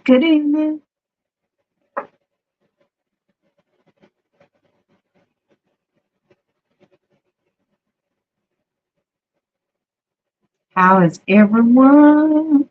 Good evening. How is everyone?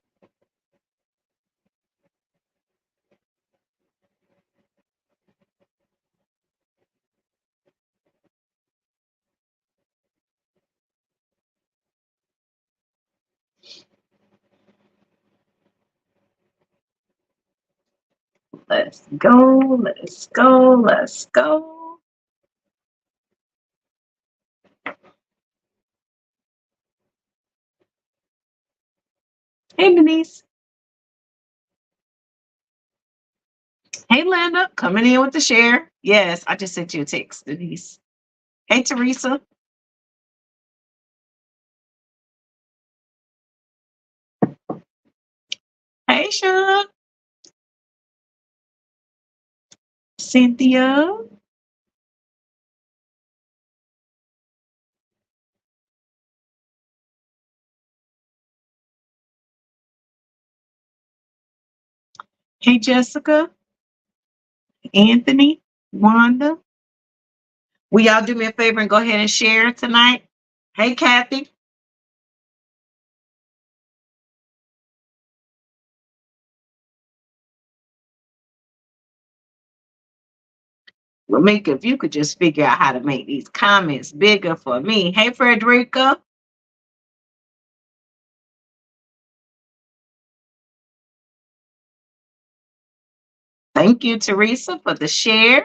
Let's go. Let's go. Let's go. Hey, Denise. Hey, Linda. Coming in with the share. Yes, I just sent you a text, Denise. Hey, Teresa. Hey, Sean. Cynthia. Hey, Jessica. Anthony. Wanda. Will y'all do me a favor and go ahead and share tonight? Hey, Kathy. Ramika, if you could just figure out how to make these comments bigger for me. Hey, Frederica. Thank you, Teresa, for the share.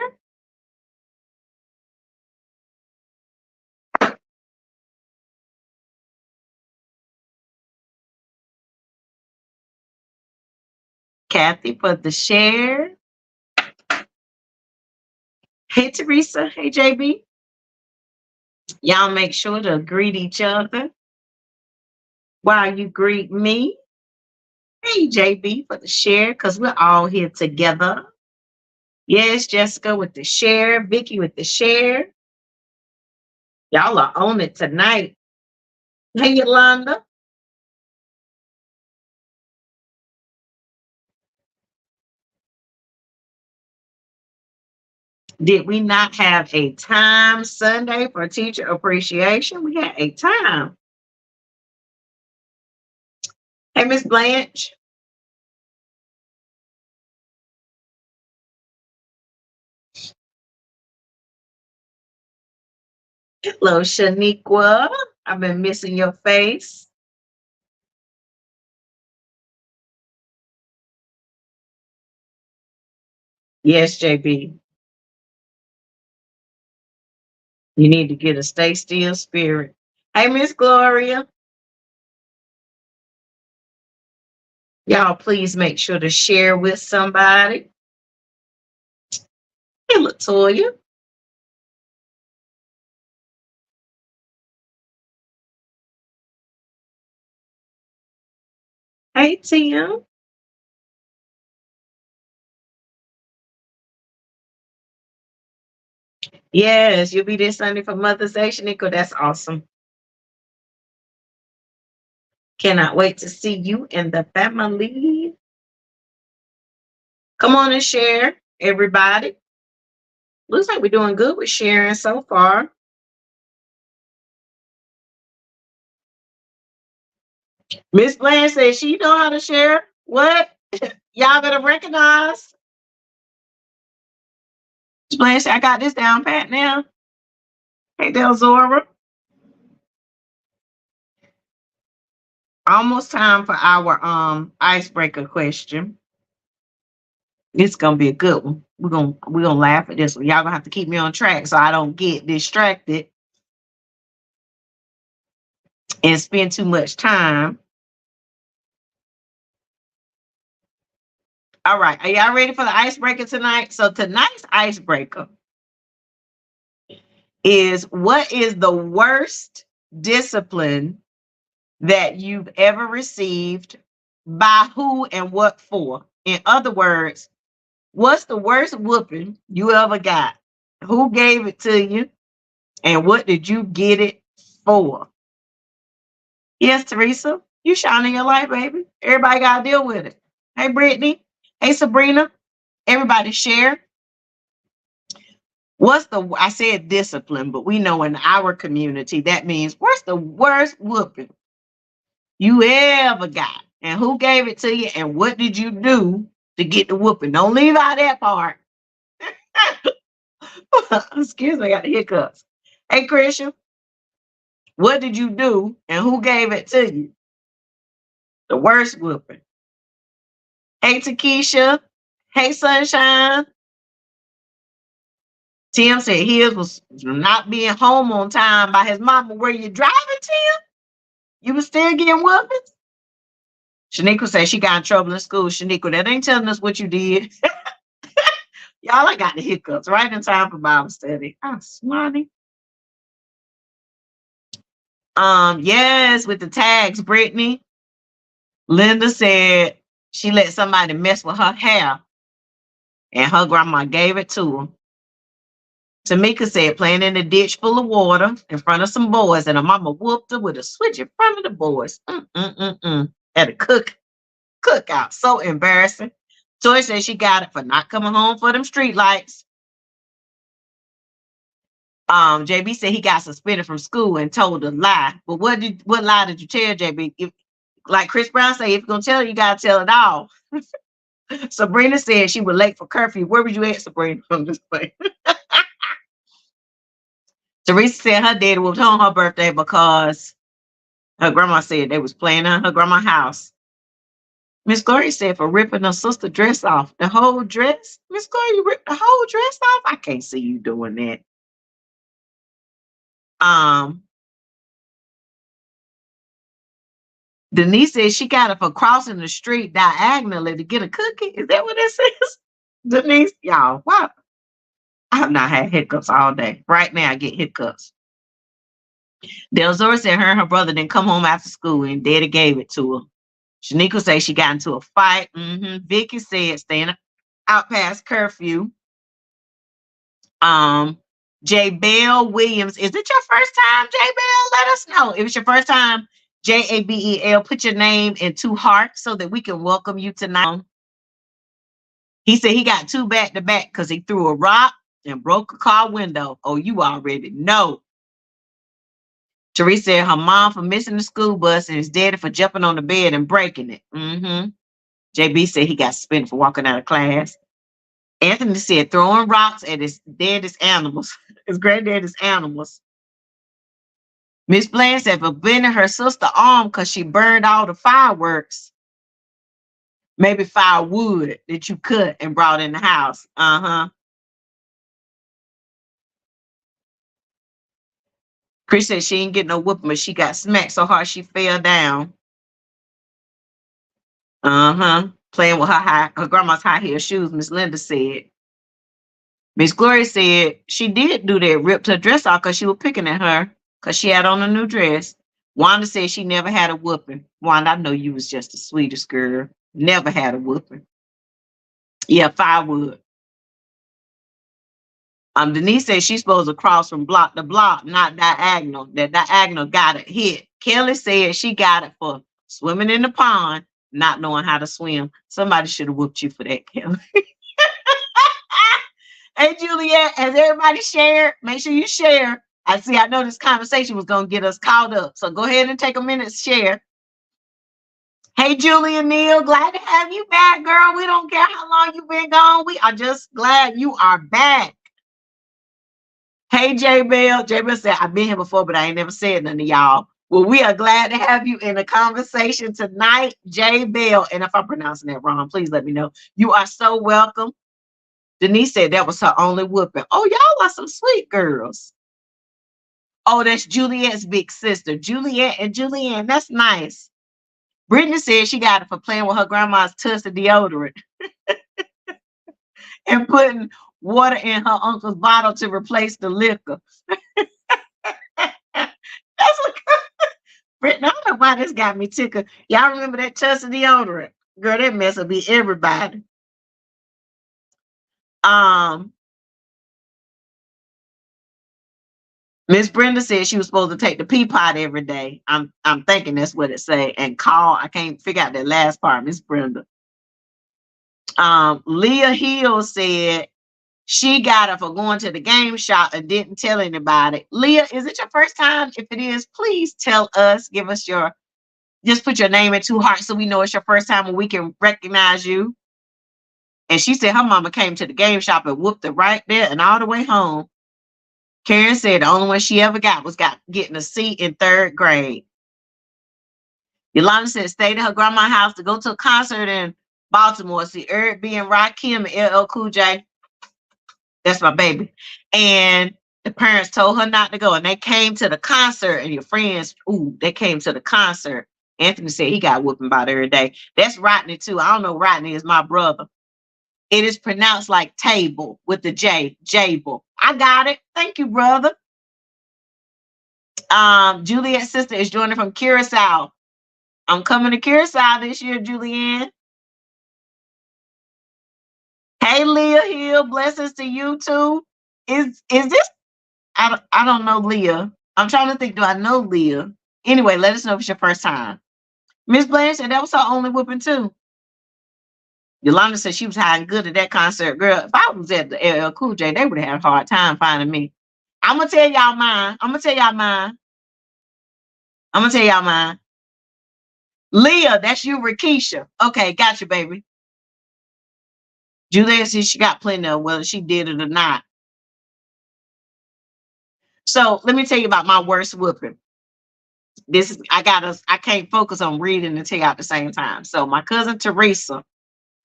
Kathy for the share. Hey, Teresa. Hey, JB. Y'all make sure to greet each other while you greet me. Hey, JB for the share, because we're all here together. Yes, Jessica with the share. Vicky with the share. Y'all are on it tonight. Hey, Yolanda. Did we not have a time Sunday for teacher appreciation? We had a time. Hey, Miss Blanche. Hello, Shaniqua. I've been missing your face. Yes, JB. You need to get a stay still spirit. Hey, Miss Gloria. Y'all, please make sure to share with somebody. Hey, Latoya. Hey, Tim. Yes, you'll be this Sunday for Mother's Day, Shaniqua. That's awesome. Cannot wait to see you and the family. Come on and share, everybody. Looks like we're doing good with sharing so far. Miss Blanche says she know how to share. What? Y'all better recognize. Miss Blanche said, I got this down pat now. Hey, Del Zora. Almost time for our icebreaker question. It's gonna be a good one. We're gonna laugh at this one. Y'all gonna have to keep me on track so I don't get distracted and spend too much time. All right, are y'all ready for the icebreaker tonight? So tonight's icebreaker is, what is the worst discipline that you've ever received, by who and what for? In other words, what's the worst whooping you ever got? Who gave it to you? And what did you get it for? Yes, Teresa, you shining your light, baby. Everybody got to deal with it. Hey, Brittany. Hey, Sabrina, everybody share. I said discipline, but we know in our community that means what's the worst whooping you ever got? And who gave it to you? And what did you do to get the whooping? Don't leave out that part. Excuse me, I got the hiccups. Hey, Christian, what did you do and who gave it to you? The worst whooping. Hey, Takesha. Hey, Sunshine. Tim said his was not being home on time by his mama. Were you driving, Tim? You was still getting whoopings? Shaniqua said she got in trouble in school. Shaniqua, that ain't telling us what you did. Y'all, I got the hiccups right in time for Bible study. I'm smarty. Yes, with the tags, Brittany. Linda said she let somebody mess with her hair and her grandma gave it to her. Tamika said playing in the ditch full of water in front of some boys and her mama whooped her with a switch in front of the boys. At a cookout. So embarrassing. Toy said she got it for not coming home for them street lights. JB said he got suspended from school and told a lie. But what lie did you tell, JB? Like Chris Brown said, if you're gonna tell it, you gotta tell it all. Sabrina said she was late for curfew. Where were you at, Sabrina? I'm just playing. Teresa said her daddy was on her birthday because her grandma said they was playing in her grandma's house. Miss Gloria said for ripping her sister dress off. The whole dress? Miss Gloria, you ripped the whole dress off? I can't see you doing that. Denise said she got it for crossing the street diagonally to get a cookie. Is that what it says? Denise, y'all, what? I have not had hiccups all day. Right now, I get hiccups. Delzora said her and her brother didn't come home after school and daddy gave it to her. Shaniqua said she got into a fight. Vicky said staying out past curfew. J. Bell Williams, is it your first time, J. Bell? Let us know. If it's your first time, JABEL, put your name in 2 hearts so that we can welcome you tonight. He said he got 2 back to back because he threw a rock and broke a car window. Oh, you already know. Teresa said her mom for missing the school bus and his daddy for jumping on the bed and breaking it. JB said he got suspended for walking out of class. Anthony said throwing rocks at his daddy's animals, his granddaddy's animals. Miss Bland said for bending her sister's arm because she burned all the fireworks. Maybe firewood that you cut and brought in the house. Chris said she didn't get no whooping, but she got smacked so hard she fell down. Playing with her grandma's high heel shoes, Miss Linda said. Miss Gloria said she did do that, ripped her dress off because she was picking at her because she had on a new dress. Wanda said she never had a whooping. Wanda, I know you was just the sweetest girl. Never had a whooping. Yeah, firewood. Denise said she's supposed to cross from block to block, not diagonal. That diagonal got it hit. Kelly said she got it for swimming in the pond, not knowing how to swim. Somebody should have whooped you for that, Kelly. Hey, Juliet, has everybody shared? Make sure you share. I know this conversation was going to get us caught up. So go ahead and take a minute to share. Hey, Julia Neal, glad to have you back, girl. We don't care how long you've been gone. We are just glad you are back. Hey, J Bell. J Bell said, I've been here before, but I ain't never said nothing to y'all. Well, we are glad to have you in a conversation tonight, J Bell. And if I'm pronouncing that wrong, please let me know. You are so welcome. Denise said that was her only whooping. Oh, y'all are some sweet girls. Oh, that's Juliet's big sister. Juliet and Julianne. That's nice. Brittany said she got it for playing with her grandma's Tussie deodorant and putting water in her uncle's bottle to replace the liquor. That's what Brittany, I don't know why this got me tickled. Y'all remember that Tussie deodorant? Girl, that mess will be everybody. Miss Brenda said she was supposed to take the pea pot every day. I'm thinking that's what it say. And call, I can't figure out that last part, Miss Brenda. Leah Hill said she got her for going to the game shop and didn't tell anybody. Leah, is it your first time? If it is, please tell us. Give us your, just put your name in 2 hearts so we know it's your first time and we can recognize you. And she said her mama came to the game shop and whooped her right there and all the way home. Karen said the only one she ever got was getting a seat in 3rd grade. Yolanda said stayed at her grandma's house to go to a concert in Baltimore. See Eric B. and Rakim and LL Cool J. That's my baby. And the parents told her not to go. And they came to the concert, and your friends, they came to the concert. Anthony said he got whooping about every day. That's Rodney, too. I don't know. Rodney is my brother. It is pronounced like table with the J, Jable. I got it. Thank you, brother. Juliet's sister is joining from Curacao. I'm coming to Curacao this year, Julianne. Hey, Leah Hill, blessings to you too. Is this? I don't know Leah. I'm trying to think. Do I know Leah? Anyway, let us know if it's your first time. Miss Blanche said that was her only whooping too. Yolanda said she was hiding good at that concert. Girl, if I was at the LL Cool J, they would have had a hard time finding me. I'm gonna tell y'all mine. Leah, that's you, Rakisha. Okay, got you, baby. Juliet says she got plenty of whether she did it or not. So let me tell you about my worst whooping. I can't focus on reading and tell you at the same time. So my cousin Teresa,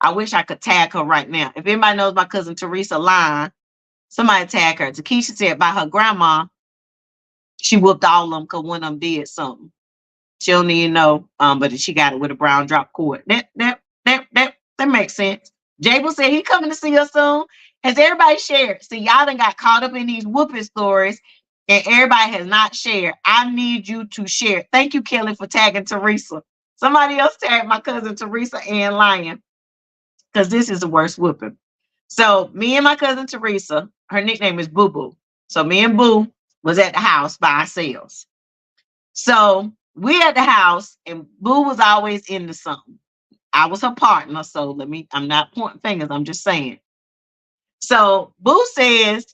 I wish I could tag her right now. If anybody knows my cousin Teresa Line, somebody tag her. Takesha said by her grandma, she whooped all of them because one of them did something. She don't even know, but she got it with a brown drop cord. That makes sense. Jable said he coming to see us soon. Has everybody shared? See, y'all done got caught up in these whooping stories and everybody has not shared. I need you to share. Thank you, Kelly, for tagging Teresa. Somebody else tagged my cousin Teresa Ann Lyon because this is the worst whooping. So me and my cousin Teresa, her nickname is Boo Boo. So me and Boo was at the house by ourselves. So we at the house and Boo was always into something. I was her partner. So I'm not pointing fingers. I'm just saying. So Boo says,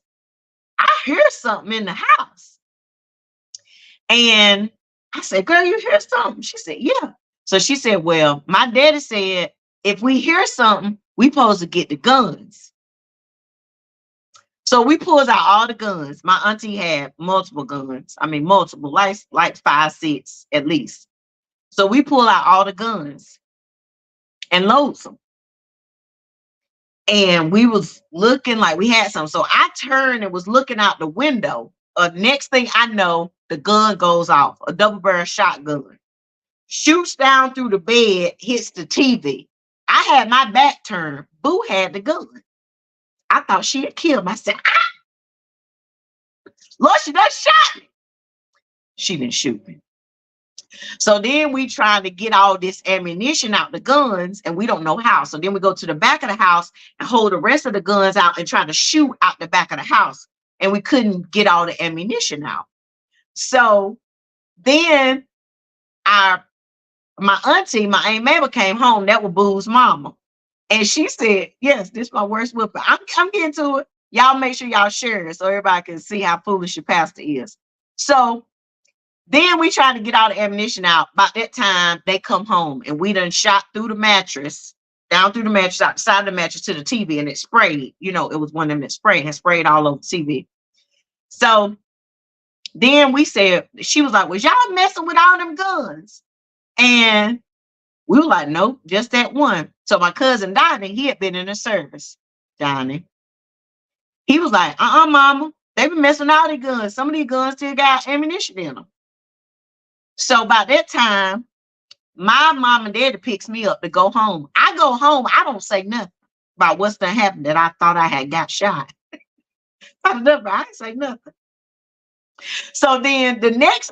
I hear something in the house. And I said, girl, you hear something? She said, yeah. So she said, well, my daddy said, if we hear something, we supposed to get the guns. So we pulls out all the guns. My auntie had multiple guns. I mean, multiple, like 5, 6 at least. So we pull out all the guns and loads them. And we was looking like we had some. So I turned and was looking out the window. Next thing I know, the gun goes off. A double barrel shotgun. Shoots down through the bed, hits the TV. I had my back turned. Boo had the gun. I thought she had killed me. I said, Lord, she done shot me. She didn't shoot me. So then we trying to get all this ammunition out the guns and we don't know how. So then we go to the back of the house and hold the rest of the guns out and try to shoot out the back of the house. And we couldn't get all the ammunition out. So then my auntie, my Aunt Mabel came home. That was Boo's mama. And she said, yes, this is my worst whooping. I'm getting to it. Y'all make sure y'all share it so everybody can see how foolish your pastor is. So then we try to get all the ammunition out. By that time, they come home and we done shot through the mattress, down through the mattress, out the side of the mattress to the TV, and it sprayed. You know, it was one of them that sprayed all over the TV. So then we said, she was like, was y'all messing with all them guns? And we were like, nope, just that one. So my cousin Donnie, he had been in the service. Donnie. He was like, mama, they been messing with all these guns. Some of these guns still got ammunition in them. So by that time, my mom and daddy picks me up to go home. I go home. I don't say nothing about what's done happened that I thought I had got shot. I didn't say nothing. So then the next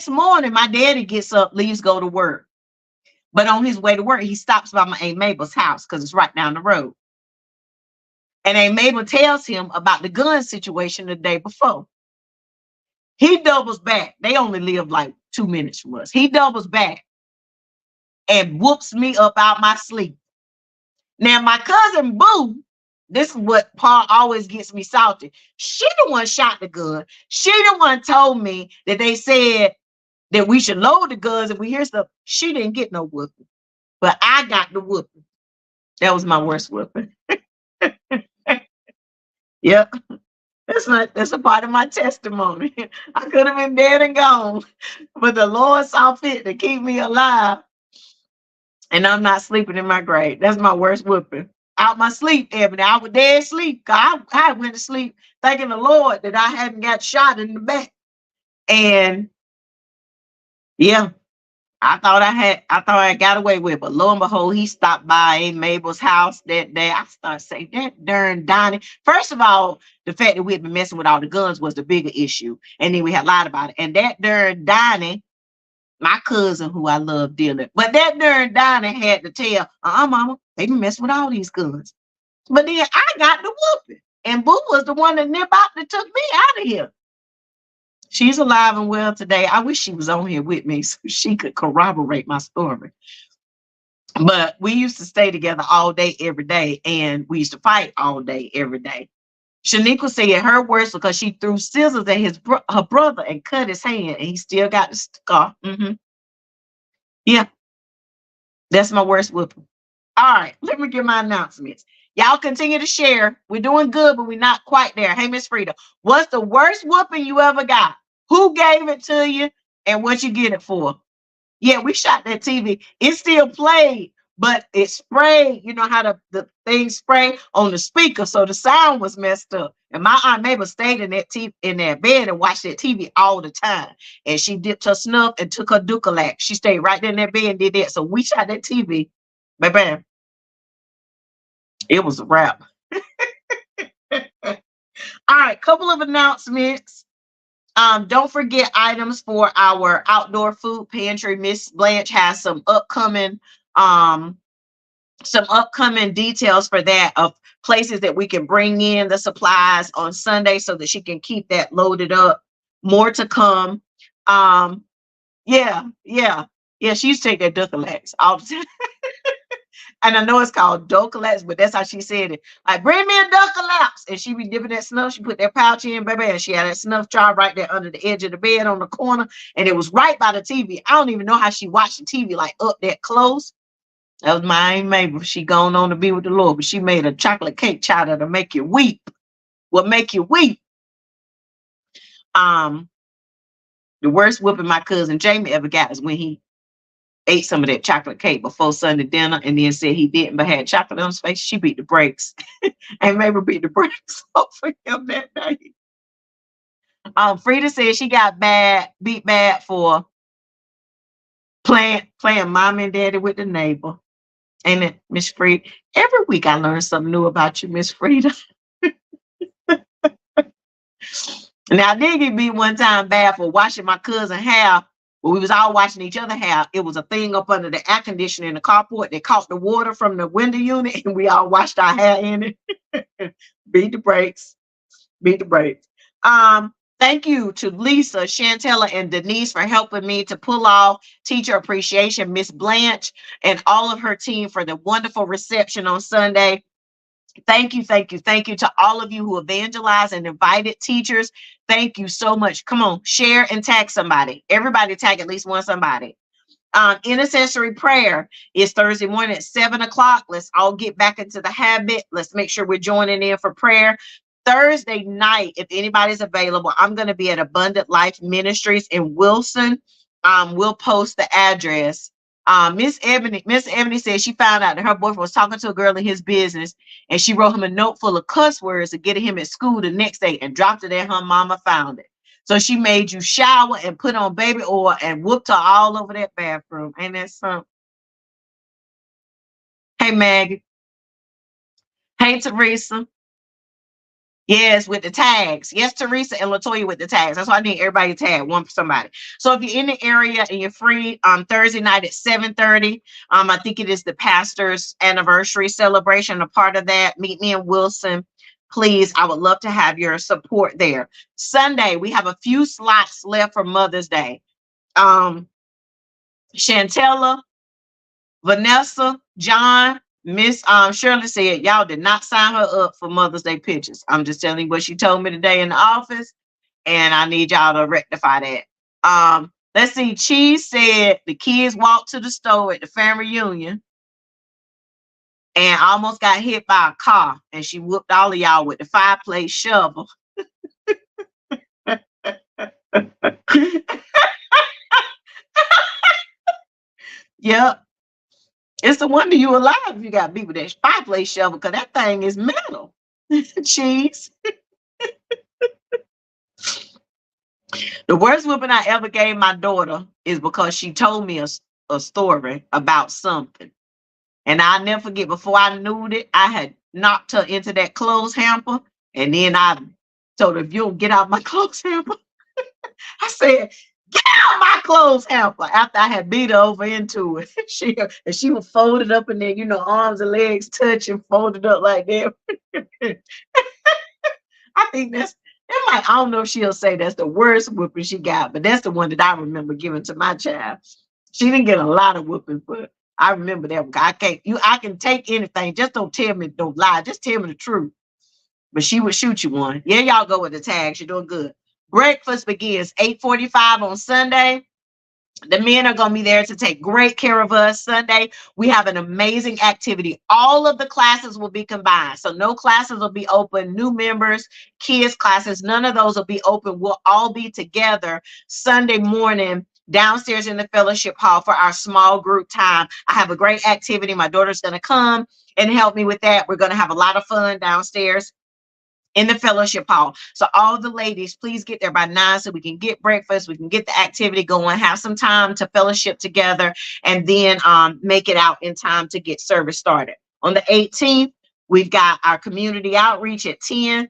morning, my daddy gets up, leaves, go to work. But on his way to work, he stops by my Aunt Mabel's house because it's right down the road. And Aunt Mabel tells him about the gun situation the day before. He doubles back. They only live like 2 minutes from us. He doubles back and whoops me up out my sleep. Now, my cousin Boo, this is what Paul always gets me salty. She the one shot the gun. She the one told me that they said that we should load the guns if we hear stuff. She didn't get no whooping, but I got the whooping. That was my worst whooping. Yep. That's a part of my testimony. I could have been dead and gone, but the Lord saw fit to keep me alive, and I'm not sleeping in my grave. That's my worst whooping. Out my sleep, Ebony. I was dead asleep. I went to sleep thanking the Lord that I hadn't got shot in the back. And yeah, I thought I got away with it, but lo and behold, he stopped by Aunt Mabel's house that day. I started saying, that darn Donnie. First of all, the fact that we had been messing with all the guns was the bigger issue. And then we had lied about it. And that darn Donnie, my cousin who I love dearly, but that darn Donnie had to tell, mama, they been messing with all these guns. But then I got the whooping. And Boo was the one that took me out of here. She's alive and well today. I wish she was on here with me so she could corroborate my story. But we used to stay together all day, every day, and we used to fight all day, every day. Shaniqua said her worst because she threw scissors at her brother and cut his hand, and he still got the scar. Yeah, that's my worst whooping. All right, let me give my announcements. Y'all continue to share. We're doing good, but we're not quite there. Hey, Miss Frida, what's the worst whooping you ever got? Who gave it to you and what you get it for? Yeah, we shot that TV. It still played, but it sprayed. You know how the thing spray on the speaker, so the sound was messed up. And my Aunt Mabel stayed in that in that bed and watched that TV all the time. And she dipped her snuff and took her Ducalac. She stayed right there in that bed and did that. So we shot that TV. Bam. It was a wrap. All right, couple of announcements. Don't forget items for our outdoor food pantry. Miss Blanche has some upcoming details for that, of places that we can bring in the supplies on Sunday so that she can keep that loaded up. More to come. Yeah. She used to take that Ducalax all the time. And I know it's called Ducalax, but that's how she said it. Like, bring me a Ducalax. And she be dipping that snuff. She put that pouch in, baby, and she had that snuff jar right there under the edge of the bed on the corner. And it was right by the TV. I don't even know how she watched the TV like up that close. That was my Aunt Mabel. She gone on to be with the Lord, but she made a chocolate cake chowder to make you weep. What make you weep? The worst whooping my cousin Jamie ever got is when he ate some of that chocolate cake before Sunday dinner and then said he didn't, but had chocolate on his face. She beat the brakes. And maybe beat the brakes off for him that day. Frida said she got beat bad for playing mom and daddy with the neighbor. Ain't it, Miss Frida? Every week I learn something new about you, Miss Frida. Now, I did get beat one time bad for washing my cousin hair. When we was all washing each other hair, it was a thing up under the air conditioner in the carport that caught the water from the window unit, and we all washed our hair in it. Beat the brakes. Thank you to Lisa, Chantella, and Denise for helping me to pull off Teacher Appreciation. Miss Blanche and all of her team for the wonderful reception on Sunday. Thank you to all of you who evangelized and invited teachers. Thank you so much. Come on, share and tag somebody. Everybody tag at least one somebody. Intercessory prayer is Thursday morning at 7:00. Let's all get back into the habit. Let's make sure we're joining in for prayer. Thursday night, if anybody's available, I'm going to be at Abundant Life Ministries in Wilson. We'll post the address. Miss Ebony said she found out that her boyfriend was talking to a girl in his business, and she wrote him a note full of cuss words to get him at school the next day and dropped it, and her mama found it. So she made you shower and put on baby oil and whooped her all over that bathroom. Ain't that something? Hey, Maggie. Hey, Teresa. Yes, with the tags. Yes, Teresa and Latoya with the tags. That's why I need everybody to tag one for somebody. So if you're in the area and you're free, Thursday night at 7:30, I think it is the pastor's anniversary celebration. A part of that, meet me in Wilson, please. I would love to have your support there. Sunday, we have a few slots left for Mother's Day. Chantella, Vanessa, John, Miss Shirley said y'all did not sign her up for Mother's Day pictures. I'm just telling you what she told me today in the office, and I need y'all to rectify that. Let's see. Cheese said the kids walked to the store at the family reunion and almost got hit by a car, and she whooped all of y'all with the fireplace shovel. Yep. It's a wonder you alive if you got beat with that fireplace shovel, because that thing is metal. Cheese. The worst whooping I ever gave my daughter is because she told me a story about something. And I'll never forget, before I knew it, I had knocked her into that clothes hamper. And then I told her, if you don't get out my clothes hamper, I said, get out my clothes hamper, after I had beat her over into it. she was folded up in there, arms and legs touching, folded up like that. I think I don't know if she'll say that's the worst whooping she got, but that's the one that I remember giving to my child. She didn't get a lot of whooping, but I remember that. I can take anything. Just don't tell me, don't lie. Just tell me the truth. But she would shoot you one. Yeah, y'all go with the tags. You're doing good. Breakfast begins 8:45 on Sunday. The men are going to be there to take great care of us Sunday. We have an amazing activity. All of the classes will be combined. So no classes will be open. New members, kids classes, none of those will be open. We'll all be together Sunday morning downstairs in the fellowship hall for our small group time. I have a great activity. My daughter's going to come and help me with that. We're going to have a lot of fun downstairs in the fellowship hall. So all the ladies, please get there by 9 so we can get breakfast, we can get the activity going, have some time to fellowship together, and then make it out in time to get service started. On the 18th, we've got our community outreach at 10.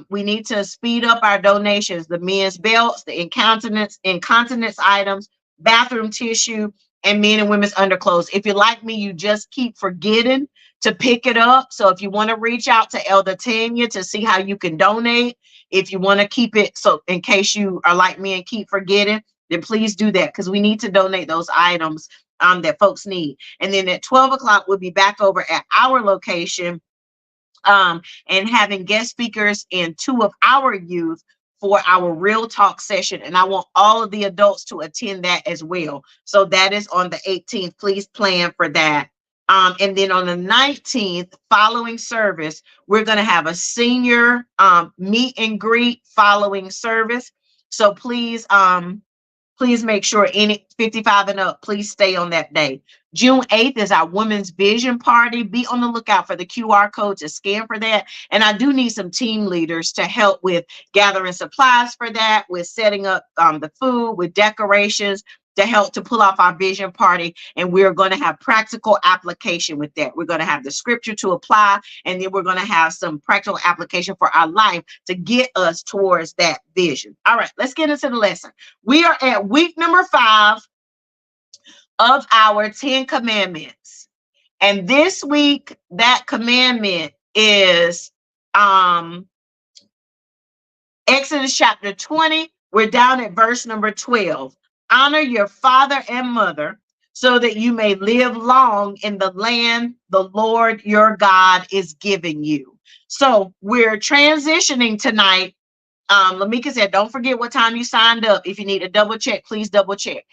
We need to speed up our donations, the men's belts, the incontinence items, bathroom tissue, and men and women's underclothes. If you're like me, you just keep forgetting to pick it up. So if you want to reach out to Elder Tanya to see how you can donate, if you want to keep it, so in case you are like me and keep forgetting, then please do that, because we need to donate those items that folks need. And then at 12 o'clock, we'll be back over at our location and having guest speakers and 2 of our youth for our real talk session. And I want all of the adults to attend that as well. So that is on the 18th. Please plan for that. And then on the 19th, following service, we're going to have a senior meet and greet following service. So please make sure any 55 and up, please stay on that day. June 8th is our Women's Vision Party. Be on the lookout for the QR code to scan for that. And I do need some team leaders to help with gathering supplies for that, with setting up the food, with decorations, to help to pull off our vision party. And we're going to have practical application with that. We're going to have the scripture to apply, and then we're going to have some practical application for our life to get us towards that vision. All right, let's get into the lesson. We are at week number 5 of our 10 commandments. And this week, that commandment is Exodus chapter 20. We're down at verse number 12. Honor your father and mother so that you may live long in the land the Lord your God is giving you. So we're transitioning tonight. Lamika said, don't forget what time you signed up. If you need to double check, please double check.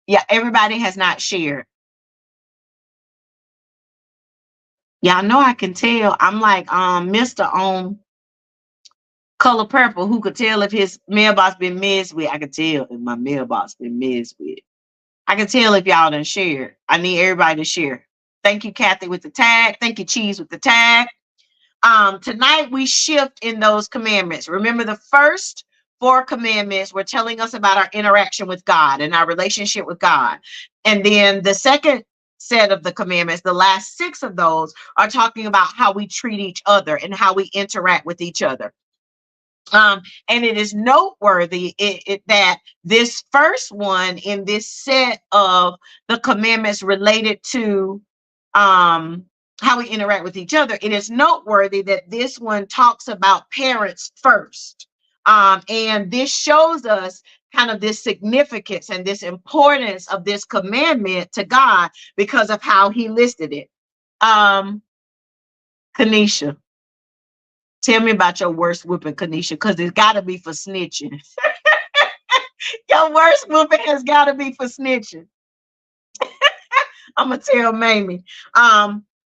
Yeah, everybody has not shared. Yeah, I know I can tell. I'm like Mr. on Color Purple, who could tell if his mailbox been messed with. I could tell if my mailbox been messed with. I can tell if y'all done shared. I need everybody to share. Thank you, Kathy, with the tag. Thank you, Cheese, with the tag. Tonight we shift in those commandments. Remember, the first 4 commandments were telling us about our interaction with God and our relationship with God. And then the second set of the commandments, the last 6 of those, are talking about how we treat each other and how we interact with each other. And it is noteworthy that this first one in this set of the commandments related to how we interact with each other, it is noteworthy that this one talks about parents first. And this shows us kind of this significance and this importance of this commandment to God because of how he listed it. Kanisha, tell me about your worst whooping, Kanisha, because it's got to be for snitching. Your worst whooping has got to be for snitching. I'm gonna tell Mamie.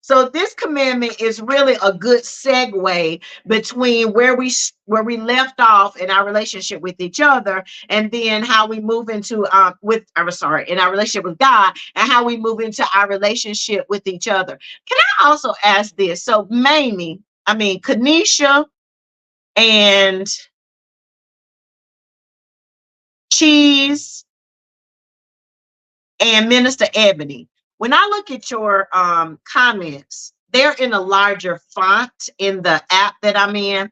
So this commandment is really a good segue between where we left off in our relationship with each other, and then how we move into in our relationship with God, and how we move into our relationship with each other. Can I also ask this? So Kanisha and Cheese and Minister Ebony, when I look at your comments, they're in a larger font in the app that I'm in.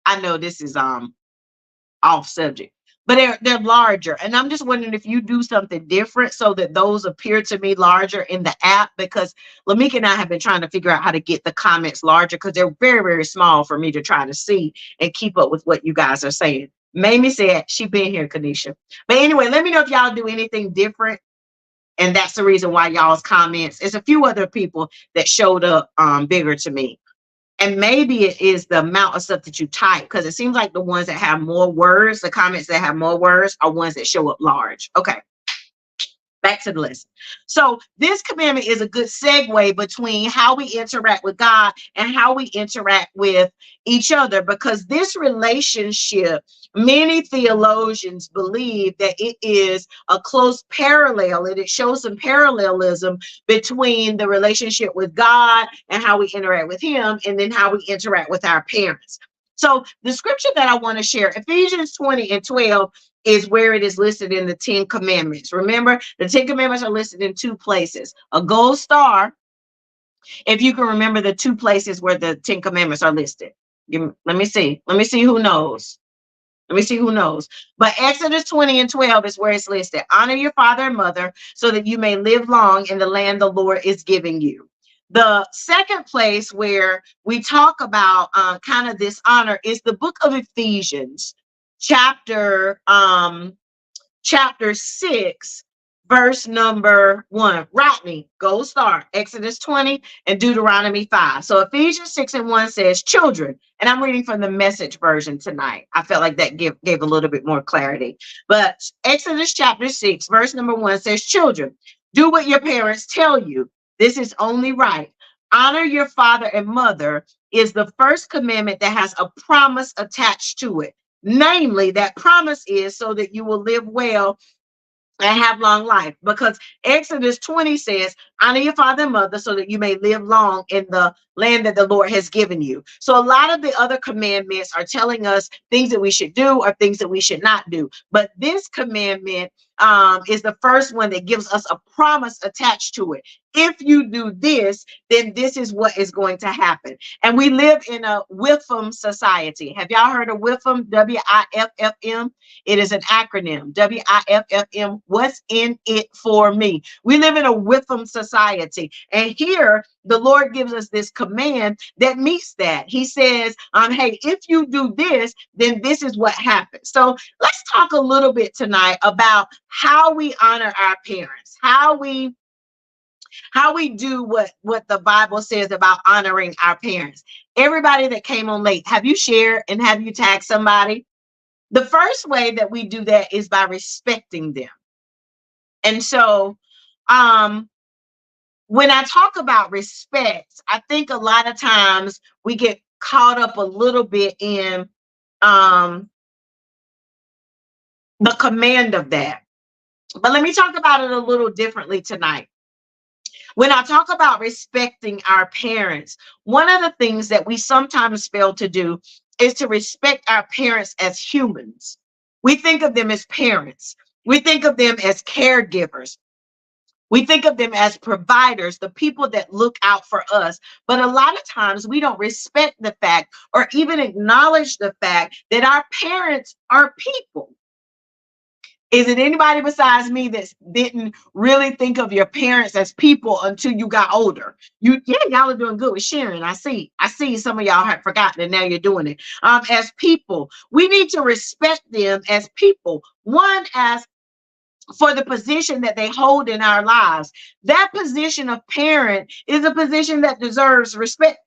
I know this is off subject, but they're larger, and I'm just wondering if you do something different so that those appear to me larger in the app, because Lamika and I have been trying to figure out how to get the comments larger because they're very, very small for me to try to see and keep up with what you guys are saying. Mamie said she been here, Kanisha. But anyway, let me know if y'all do anything different. And that's the reason why y'all's comments, there's a few other people that showed up bigger to me. And maybe it is the amount of stuff that you type, because it seems like the ones that have more words, the comments that have more words are ones that show up large. Okay. Back to the lesson. So this commandment is a good segue between how we interact with God and how we interact with each other, because this relationship, many theologians believe that it is a close parallel, and it shows some parallelism between the relationship with God and how we interact with him, and then how we interact with our parents. So the scripture that I want to share, Ephesians 20:12, is where it is listed in the 10 commandments. Remember, the 10 commandments are listed in two places. A gold star, if you can remember the two places where the 10 commandments are listed. Let me see. Let me see who knows. Let me see who knows. But Exodus 20:12 is where it's listed. Honor your father and mother so that you may live long in the land the Lord is giving you. The second place where we talk about kind of this honor is the book of Ephesians, chapter 6, verse number 1. Rodney, gold star, Exodus 20 and Deuteronomy 5. So Ephesians 6:1 says, children, and I'm reading from the Message version tonight. I felt like that gave a little bit more clarity. But Exodus chapter 6, verse number 1 says, children, do what your parents tell you. This is only right. Honor your father and mother is the first commandment that has a promise attached to it. Namely, that promise is so that you will live well and have long life, because Exodus 20 says, honor your father and mother so that you may live long in the land that the Lord has given you. So a lot of the other commandments are telling us things that we should do or things that we should not do. But this commandment is the first one that gives us a promise attached to it. If you do this, then this is what is going to happen. And we live in a WIFM society. Have y'all heard of WIFM? WIFM. It is an acronym. WIFM. What's in it for me? We live in a WIFM society. And here, the Lord gives us this command that meets that. He says, hey, if you do this, then this is what happens. So let's talk a little bit tonight about how we honor our parents, how we do what the Bible says about honoring our parents. Everybody that came on late, have you shared and have you tagged somebody? The first way that we do that is by respecting them. And so when I talk about respect, I think a lot of times we get caught up a little bit in the command of that. But let me talk about it a little differently tonight. When I talk about respecting our parents, one of the things that we sometimes fail to do is to respect our parents as humans. We think of them as parents. We think of them as caregivers. We think of them as providers, the people that look out for us. But a lot of times we don't respect the fact or even acknowledge the fact that our parents are people. Is it anybody besides me that didn't really think of your parents as people until you got older? Yeah, y'all are doing good with sharing. I see some of y'all have forgotten and now you're doing it. As people, we need to respect them as people. One, as for the position that they hold in our lives. That position of parent is a position that deserves respect.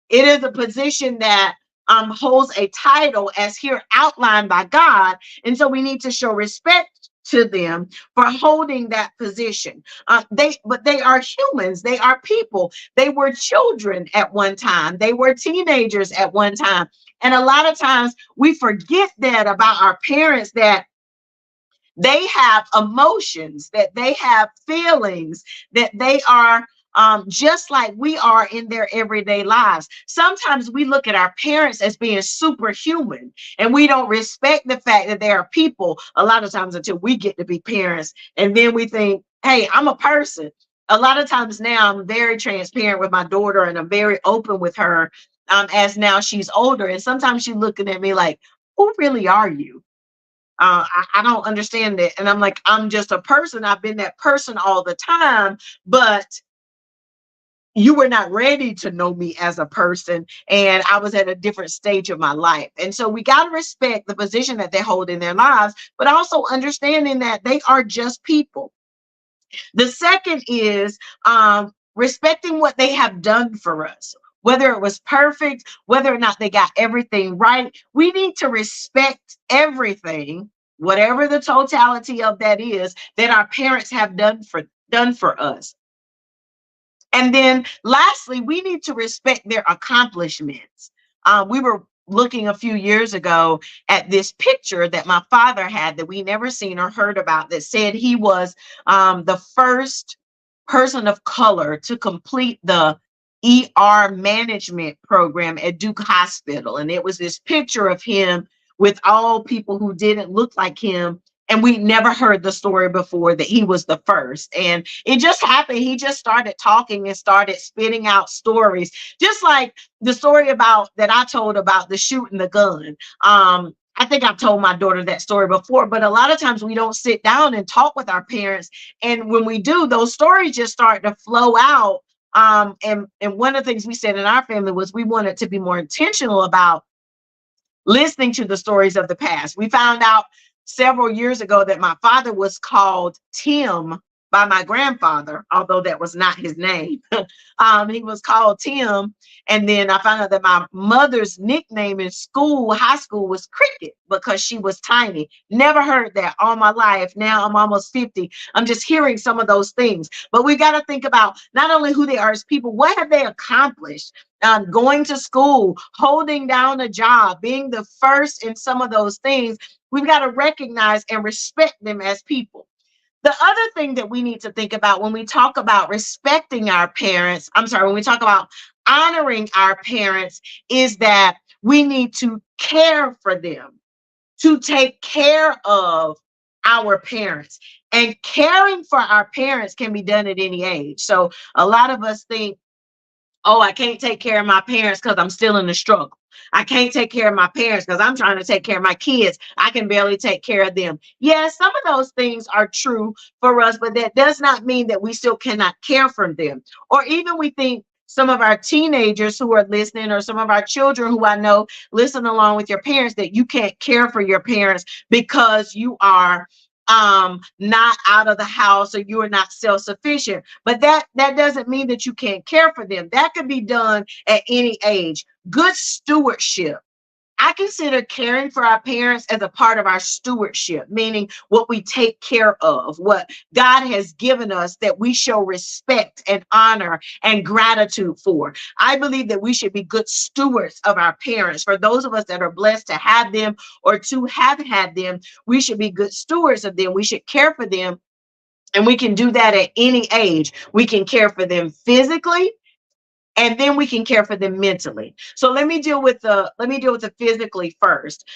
It is a position that holds a title as here outlined by God. And so we need to show respect to them for holding that position. But they are humans. They are people. They were children at one time. They were teenagers at one time. And a lot of times we forget that about our parents, that they have emotions, that they have feelings, that they are just like we are in their everyday lives. Sometimes we look at our parents as being superhuman and we don't respect the fact that they are people a lot of times until we get to be parents. And then we think, hey, I'm a person. A lot of times now I'm very transparent with my daughter and I'm very open with her as now she's older. And sometimes she's looking at me like, who really are you? I don't understand it. And I'm like, I'm just a person. I've been that person all the time, but you were not ready to know me as a person. And I was at a different stage of my life. And so we got to respect the position that they hold in their lives, but also understanding that they are just people. The second is respecting what they have done for us. Whether it was perfect, whether or not they got everything right, we need to respect everything, whatever the totality of that is, that our parents have done for us. And then lastly, we need to respect their accomplishments. We were looking a few years ago at this picture that my father had that we never seen or heard about, that said he was the first person of color to complete the ER management program at Duke Hospital. And it was this picture of him with all people who didn't look like him. And we never heard the story before that he was the first. And it just happened. He just started talking and started spitting out stories, just like the story about that I told about the shooting the gun. I think I've told my daughter that story before, but a lot of times we don't sit down and talk with our parents. And when we do, those stories just start to flow out. And one of the things we said in our family was we wanted to be more intentional about listening to the stories of the past. We found out several years ago that my father was called Tim by my grandfather, although that was not his name. He was called Tim. And then I found out that my mother's nickname in school, high school, was Cricket because she was tiny. Never heard that all my life. Now I'm almost 50. I'm just hearing some of those things. But we got to think about not only who they are as people, what have they accomplished? Going to school, holding down a job, being the first in some of those things. We've got to recognize and respect them as people. The other thing that we need to think about when we talk about respecting our parents, when we talk about honoring our parents, is that we need to care for them, to take care of our parents. And caring for our parents can be done at any age. So a lot of us think, oh, I can't take care of my parents because I'm still in the struggle. I can't take care of my parents because I'm trying to take care of my kids. I can barely take care of them. Yes, some of those things are true for us, but that does not mean that we still cannot care for them. Or even we think some of our teenagers who are listening, or some of our children who I know listen along with your parents, that you can't care for your parents because you are not out of the house or you are not self-sufficient. But that doesn't mean that you can't care for them. That could be done at any age. Good stewardship. I consider caring for our parents as a part of our stewardship, meaning what we take care of, what God has given us, that we show respect and honor and gratitude for. I believe that we should be good stewards of our parents. For those of us that are blessed to have them or to have had them, we should be good stewards of them. We should care for them. And we can do that at any age. We can care for them physically. and then we can care for them mentally. So let me deal with the physically first.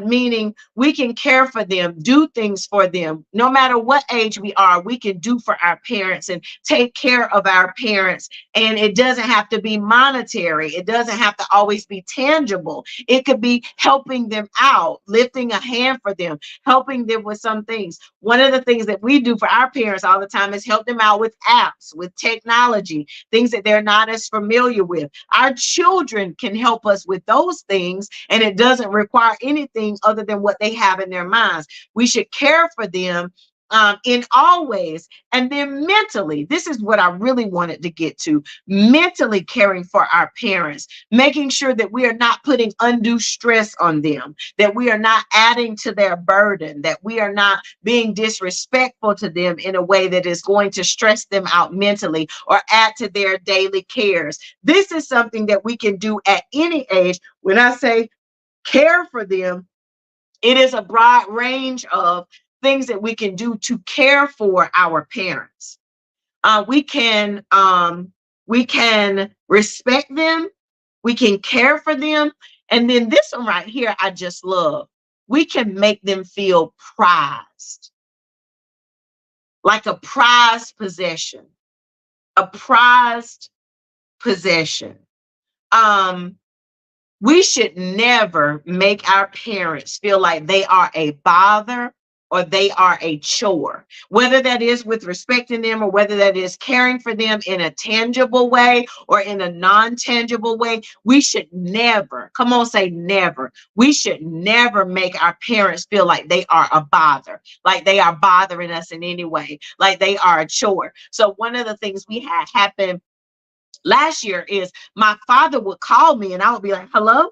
Meaning we can care for them, do things for them, no matter what age we are. We can do for our parents and take care of our parents, and it doesn't have to be monetary. It doesn't have to always be tangible. It could be helping them out, lifting a hand for them, helping them with some things. One of the things that we do for our parents all the time is help them out with apps, with technology, things that they're not as familiar with. Our children can help us with those things, and it doesn't require anything other than what they have in their minds. We should care for them in all ways. And then mentally, this is what I really wanted to get to: mentally caring for our parents, making sure that we are not putting undue stress on them, that we are not adding to their burden, that we are not being disrespectful to them in a way that is going to stress them out mentally or add to their daily cares. This is something that we can do at any age. When I say care for them, it is a broad range of things that we can do to care for our parents. We can respect them, we can care for them, and then this one right here I just love. We can make them feel prized, like a prized possession, a prized possession. Um, we should never make our parents feel like they are a bother or they are a chore, whether that is with respecting them or whether that is caring for them in a tangible way or in a non-tangible way. We should never, come on, say never. We should never make our parents feel like they are a bother, like they are bothering us in any way, like they are a chore. So one of the things we had happen last year is my father would call me and I would be like, hello?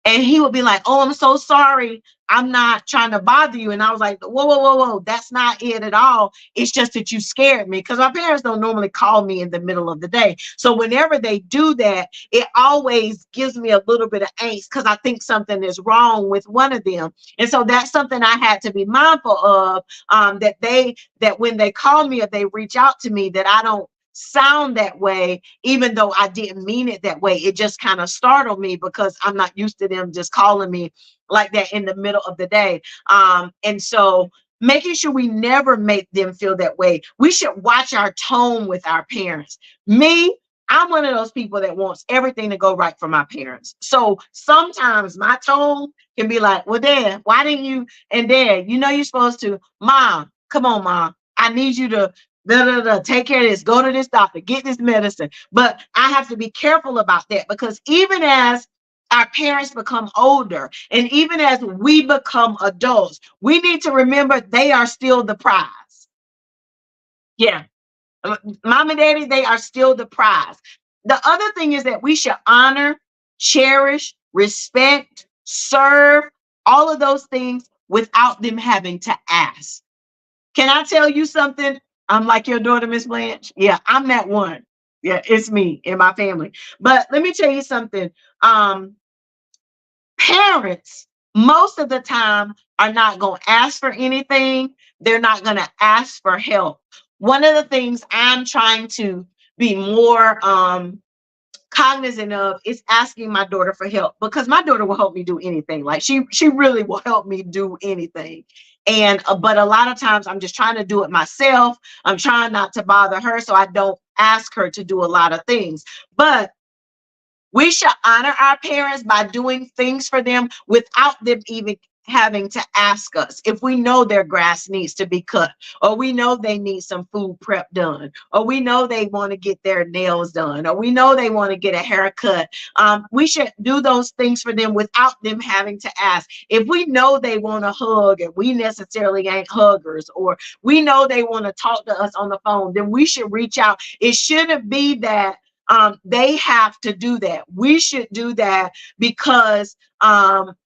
And he would be like, oh, I'm so sorry. I'm not trying to bother you. And I was like, whoa, whoa, whoa, whoa. That's not it at all. It's just that you scared me, because my parents don't normally call me in the middle of the day. So whenever they do that, it always gives me a little bit of angst because I think something is wrong with one of them. And so that's something I had to be mindful of, that when they call me or they reach out to me, that I don't sound that way, even though I didn't mean it that way. It just kind of startled me because I'm not used to them just calling me like that in the middle of the day. And so making sure we never make them feel that way. We should watch our tone with our parents. Me, I'm one of those people that wants everything to go right for my parents. So sometimes my tone can be like, well, Dad, why didn't you? And Dad, you're supposed to. Mom, come on, Mom. I need you to take care of this, go to this doctor, get this medicine. But I have to be careful about that, because even as our parents become older and even as we become adults, we need to remember they are still the prize. Yeah. Mom and daddy, they are still the prize. The other thing is that we should honor, cherish, respect, serve, all of those things without them having to ask. Can I tell you something? I'm like your daughter, Miss Blanche. Yeah, I'm that one. Yeah, it's me and my family. But let me tell you something. Parents, most of the time, are not going to ask for anything. They're not going to ask for help. One of the things I'm trying to be more cognizant of is asking my daughter for help, because my daughter will help me do anything. Like she really will help me do anything. And but a lot of times I'm just trying to do it myself. I'm trying not to bother her, so I don't ask her to do a lot of things. But we should honor our parents by doing things for them without them even having to ask us. If we know their grass needs to be cut, or we know they need some food prep done, or we know they want to get their nails done, or we know they want to get a haircut, we should do those things for them without them having to ask. If we know they want a hug and we necessarily ain't huggers, or we know they want to talk to us on the phone, then we should reach out. It shouldn't be that they have to do that. We should do that because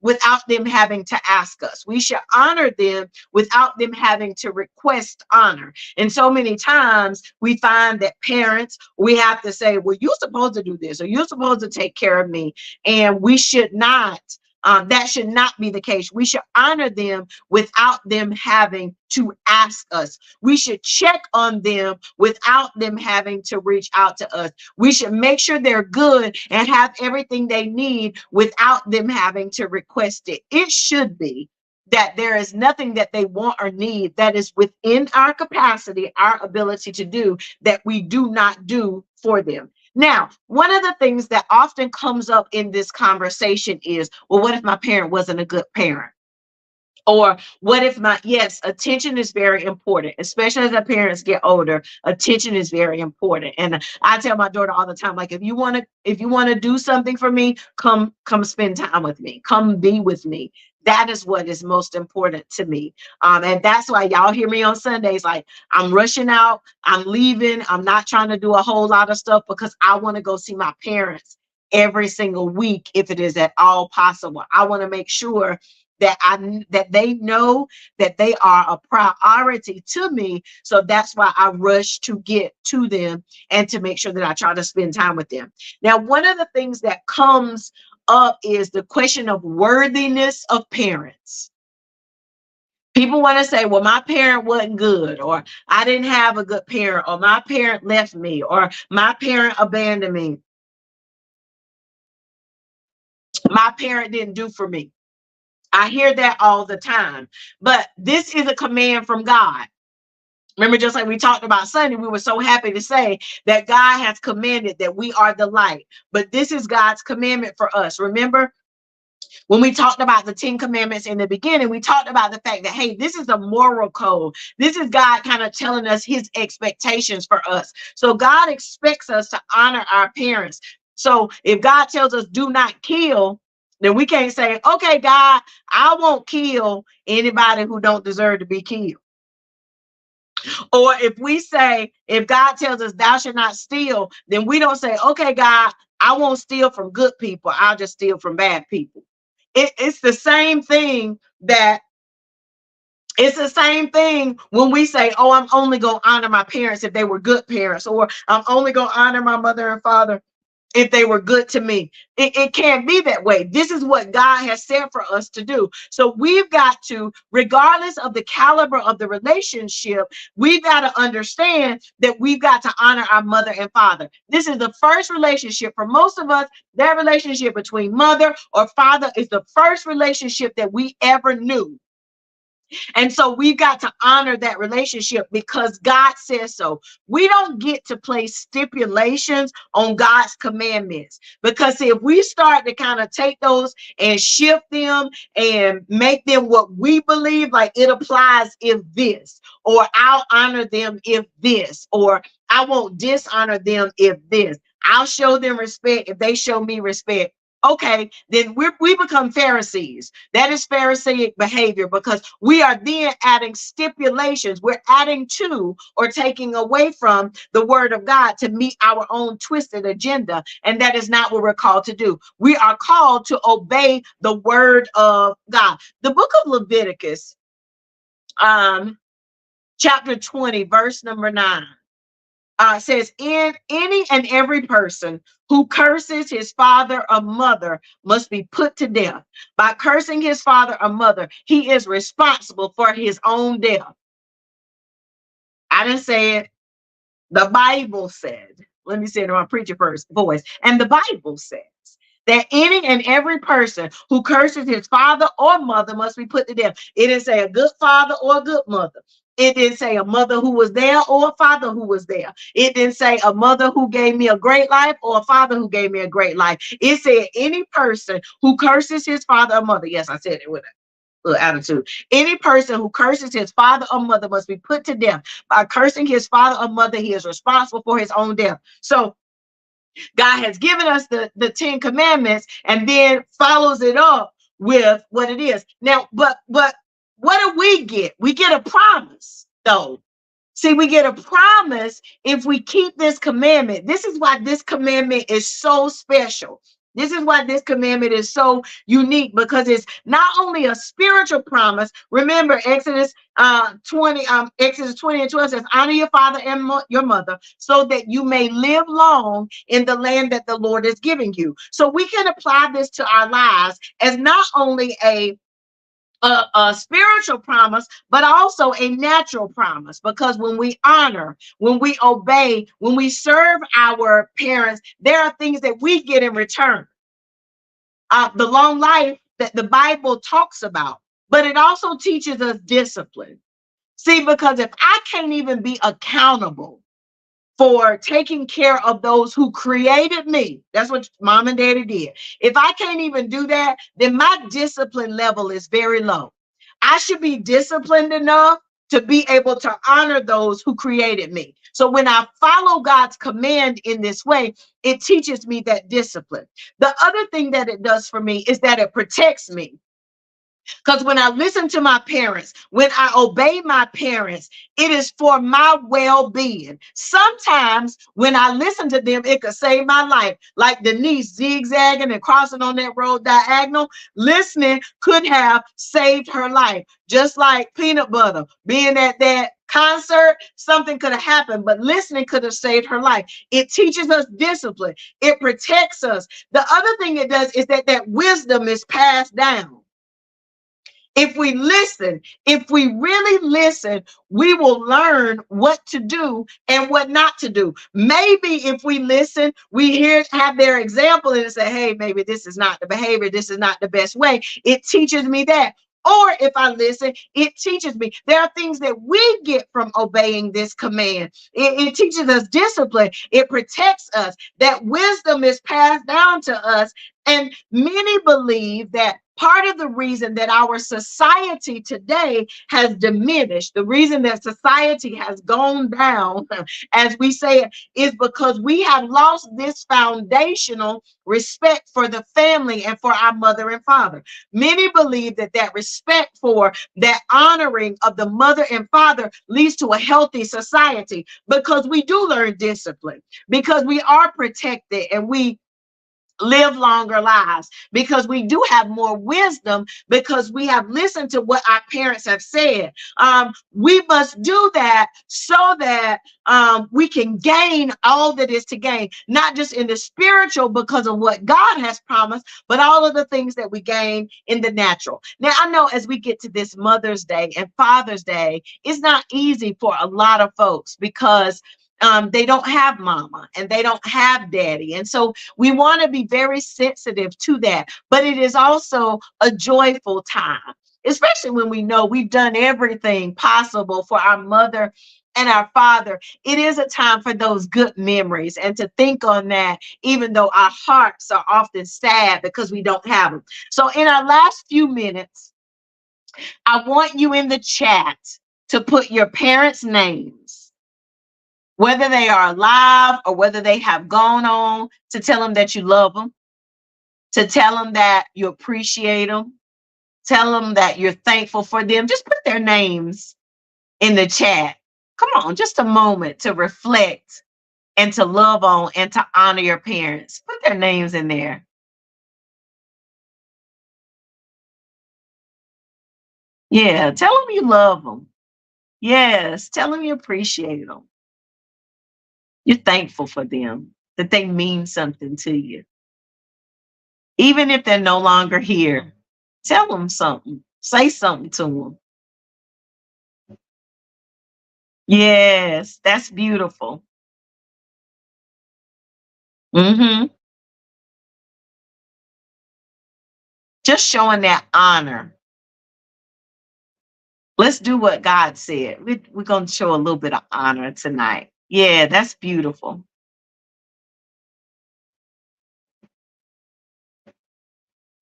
without them having to ask us. We should honor them without them having to request honor. And so many times we find that parents, we have to say, well, you're supposed to do this, or you're supposed to take care of me. And we should not That should not be the case. We should honor them without them having to ask us. We should check on them without them having to reach out to us. We should make sure they're good and have everything they need without them having to request it. It should be that there is nothing that they want or need that is within our capacity, our ability to do, that we do not do for them. Now, one of the things that often comes up in this conversation is, well, what if my parent wasn't a good parent? Or what if yes, attention is very important, especially as our parents get older. Attention is very important. And I tell my daughter all the time, like, if you want to do something for me, come spend time with me. Come be with me. That is what is most important to me. And that's why y'all hear me on Sundays, like, I'm rushing out, I'm leaving, I'm not trying to do a whole lot of stuff because I want to go see my parents every single week if it is at all possible. I want to make sure that they know that they are a priority to me. So that's why I rush to get to them and to make sure that I try to spend time with them. Now, one of the things that comes up is the question of worthiness of parents. People want to say, well, my parent wasn't good, or I didn't have a good parent, or my parent left me, or my parent abandoned me. My parent didn't do for me. I hear that all the time, but this is a command from God. Remember, just like we talked about Sunday, we were so happy to say that God has commanded that we are the light, but this is God's commandment for us. Remember, when we talked about the 10 commandments in the beginning, we talked about the fact that, hey, this is a moral code. This is God kind of telling us his expectations for us. So God expects us to honor our parents. So if God tells us do not kill, then we can't say, okay, God, I won't kill anybody who don't deserve to be killed. Or if God tells us thou shalt not steal, then we don't say, okay, God, I won't steal from good people. I'll just steal from bad people. It's the same thing when we say, oh, I'm only going to honor my parents if they were good parents, or I'm only going to honor my mother and father if they were good to me. It can't be that way. This is what God has said for us to do. So we've got to, regardless of the caliber of the relationship, we've got to understand that we've got to honor our mother and father. This is the first relationship for most of us. That relationship between mother or father is the first relationship that we ever knew. And so we've got to honor that relationship because God says so. We don't get to place stipulations on God's commandments, because if we start to kind of take those and shift them and make them what we believe, like it applies if this, or I'll honor them if this, or I won't dishonor them if this, I'll show them respect if they show me respect. Okay, then we become Pharisees. That is Pharisaic behavior, because we are then adding stipulations. We're adding to or taking away from the word of God to meet our own twisted agenda. And that is not what we're called to do. We are called to obey the word of God. The book of Leviticus, chapter 20, verse number 9. Says, in any and every person who curses his father or mother must be put to death. By cursing his father or mother, he is responsible for his own death. I didn't say it. The Bible said, let me say it in my preacher first voice. And the Bible says that any and every person who curses his father or mother must be put to death. It didn't say a good father or a good mother. It didn't say a mother who was there or a father who was there. It didn't say a mother who gave me a great life or a father who gave me a great life. It said any person who curses his father or mother. Yes, I said it with a little attitude. Any person who curses his father or mother must be put to death. By cursing his father or mother, he is responsible for his own death. So God has given us the 10 commandments and then follows it up with what it is. Now, but what do we get? We get a promise, though. See, we get a promise if we keep this commandment. This is why this commandment is so special. This is why this commandment is so unique, because it's not only a spiritual promise. Remember, Exodus 20 and 12 says, honor your father and your mother so that you may live long in the land that the Lord is giving you. So we can apply this to our lives as not only a spiritual promise, but also a natural promise. Because when we honor, when we obey, when we serve our parents, there are things that we get in return. The long life that the Bible talks about, but it also teaches us discipline. See, because if I can't even be accountable for taking care of those who created me, that's what mom and daddy did. If I can't even do that, then my discipline level is very low. I should be disciplined enough to be able to honor those who created me. So when I follow God's command in this way, it teaches me that discipline. The other thing that it does for me is that it protects me. Because when I listen to my parents, when I obey my parents, it is for my well-being. Sometimes when I listen to them, it could save my life. Like Denise zigzagging and crossing on that road diagonal, listening could have saved her life. Just like peanut butter being at that concert, something could have happened, but listening could have saved her life. It teaches us discipline. It protects us. The other thing it does is that wisdom is passed down. If we listen, if we really listen, we will learn what to do and what not to do. Maybe if we listen, we have their example and say, hey, maybe this is not the behavior, this is not the best way. It teaches me that. Or if I listen, it teaches me. There are things that we get from obeying this command. It teaches us discipline. It protects us. That wisdom is passed down to us. And many believe that part of the reason that our society today has diminished, the reason that society has gone down, as we say it, is because we have lost this foundational respect for the family and for our mother and father. Many believe that respect for that honoring of the mother and father leads to a healthy society, because we do learn discipline, because we are protected and we live longer lives, because we do have more wisdom, because we have listened to what our parents have said. We must do that so that we can gain all that is to gain, not just in the spiritual because of what God has promised, but all of the things that we gain in the natural. Now, I know as we get to this Mother's Day and Father's Day, it's not easy for a lot of folks because they don't have mama and they don't have daddy. And so we want to be very sensitive to that. But it is also a joyful time, especially when we know we've done everything possible for our mother and our father. It is a time for those good memories and to think on that, even though our hearts are often sad because we don't have them. So in our last few minutes, I want you in the chat to put your parents' names, whether they are alive or whether they have gone on, to tell them that you love them, to tell them that you appreciate them, tell them that you're thankful for them. Just put their names in the chat. Come on, just a moment to reflect and to love on and to honor your parents. Put their names in there. Yeah, tell them you love them. Yes, tell them you appreciate them. You're thankful for them, that they mean something to you. Even if they're no longer here, tell them something. Say something to them. Yes, that's beautiful. Hmm. Just showing that honor. Let's do what God said. We're going to show a little bit of honor tonight. Yeah, that's beautiful.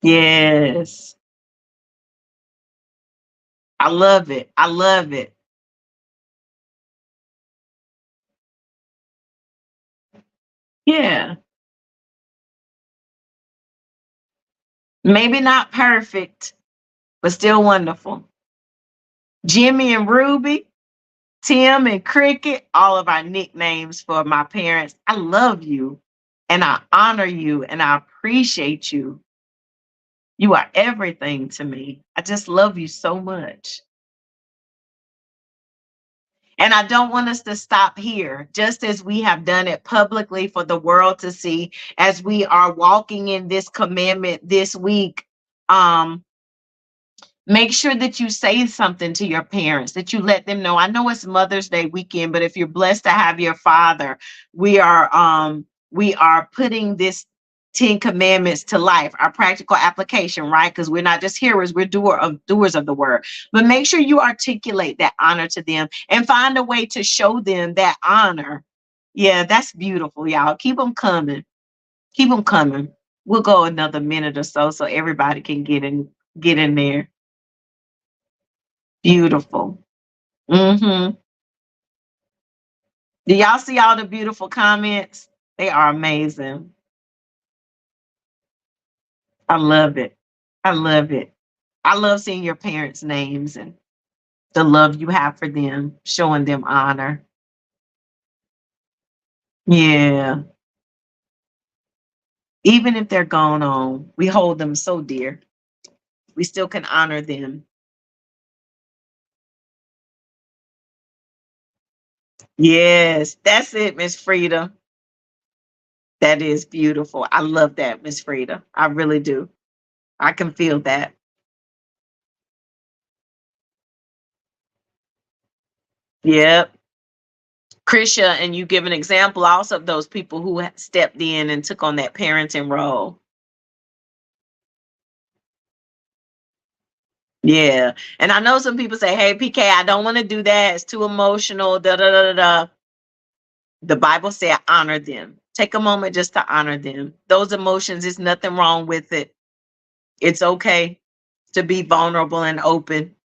Yes. I love it. I love it. Yeah. Maybe not perfect, but still wonderful. Jimmy and Ruby, Tim and Cricket, all of our nicknames for my parents. I love you. and I honor you and I appreciate you. You are everything to me. I just love you so much. And I don't want us to stop here, just as we have done it publicly for the world to see, as we are walking in this commandment this week. Um, Make sure that you say something to your parents, that you let them know. I know it's Mother's Day weekend, but if you're blessed to have your father, we are putting this 10 commandments to life, our practical application, right? Because we're not just hearers, we're doers of the word. But make sure you articulate that honor to them and find a way to show them that honor. Yeah, that's beautiful, y'all. Keep them coming. Keep them coming. We'll go another minute or so everybody can get in there. Beautiful. Mm-hmm. Do y'all see all the beautiful comments? They are amazing. I love it. I love it. I love seeing your parents' names and the love you have for them, showing them honor. Yeah. Even if they're gone on, we hold them so dear. We still can honor them. Yes, that's it, Miss Frida. That is beautiful. I love that, Miss Frida. I really do. I can feel that. Yep. Krisha, and you give an example also of those people who stepped in and took on that parenting role. Yeah. And I know some people say, hey, PK, I don't want to do that. It's too emotional. Da, da, da, da, da. The Bible said honor them. Take a moment just to honor them. Those emotions, there's nothing wrong with it. It's okay to be vulnerable and open.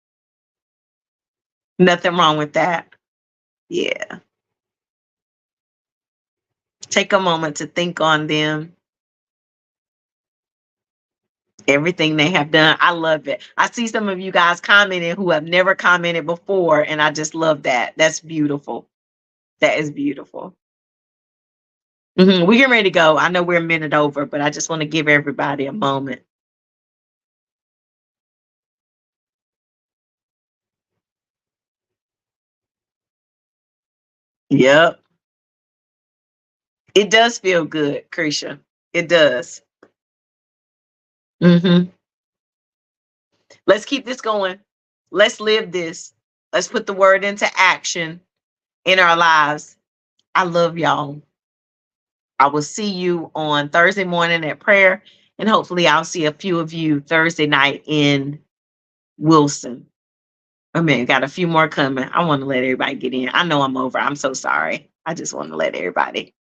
Nothing wrong with that. Yeah. Take a moment to think on them, everything they have done. I love it. I see some of you guys commenting who have never commented before, and I just love that. That's beautiful. That is beautiful. We're getting ready to go. I know we're a minute over, but I just want to give everybody a moment. Yep. It does feel good, Krisha. It does. hmm Let's keep this going. Let's live this. Let's put the word into action in our lives. I love y'all. I will see you on Thursday morning at prayer, and hopefully, I'll see a few of you Thursday night in Wilson. I mean, got a few more coming. I want to let everybody get in. I know I'm over. I'm so sorry. I just want to let everybody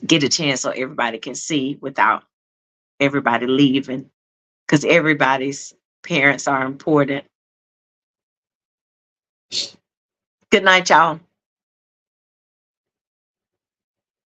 get a chance so everybody can see without everybody leaving, because everybody's parents are important. Good night, y'all.